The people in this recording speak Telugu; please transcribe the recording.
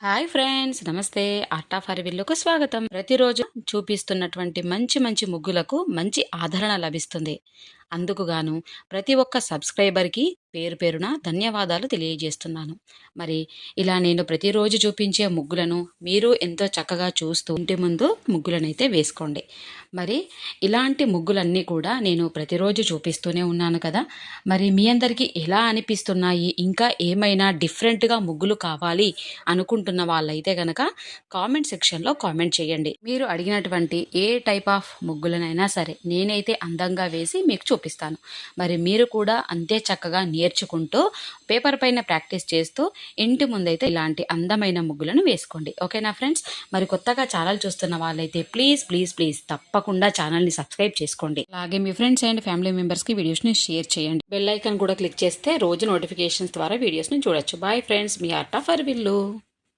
హాయ్ ఫ్రెండ్స్, నమస్తే. ఆర్ట్ ఆఫ్ అరవిల్లుకు స్వాగతం. ప్రతిరోజు చూపిస్తున్నటువంటి మంచి మంచి ముగ్గులకు మంచి ఆదరణ లభిస్తుంది. అందుకు గాను ప్రతి ఒక్క సబ్స్క్రైబర్కి పేరు పేరున ధన్యవాదాలు తెలియజేస్తున్నాను. మరి ఇలా నేను ప్రతిరోజు చూపించే ముగ్గులను మీరు ఎంతో చక్కగా చూస్తూ ఇంటి ముందు ముగ్గులనైతే వేసుకోండి. మరి ఇలాంటి ముగ్గులన్నీ కూడా నేను ప్రతిరోజు చూపిస్తూనే ఉన్నాను కదా. మరి మీ అందరికీ ఎలా అనిపిస్తున్నాయి, ఇంకా ఏమైనా డిఫరెంట్గా ముగ్గులు కావాలి అనుకుంటున్న వాళ్ళైతే కనుక కామెంట్ సెక్షన్లో కామెంట్ చేయండి. మీరు అడిగినటువంటి ఏ టైప్ ఆఫ్ ముగ్గులనైనా సరే నేనైతే అందంగా వేసి మీకు చూపిస్తాను. మరి మీరు కూడా అంతే చక్కగా నేర్చుకుంటూ పేపర్ పైన ప్రాక్టీస్ చేస్తూ ఇంటి ముందైతే ఇలాంటి అందమైన ముగ్గులను వేసుకోండి. ఓకేనా ఫ్రెండ్స్? మరి కొత్తగా ఛానల్ చూస్తున్న వాళ్ళైతే ప్లీజ్ ప్లీజ్ ప్లీజ్ తప్పకుండా ఛానల్ని సబ్స్క్రైబ్ చేసుకోండి. అలాగే మీ ఫ్రెండ్స్ అండ్ ఫ్యామిలీ మెంబర్స్కి వీడియోస్ని షేర్ చేయండి. బెల్ ఐకాన్ కూడా క్లిక్ చేస్తే రోజు నోటిఫికేషన్స్ ద్వారా వీడియోస్ని చూడొచ్చు. బాయ్ ఫ్రెండ్స్, మీ ఆర్ట్ ఆఫ్ అరవిల్లు.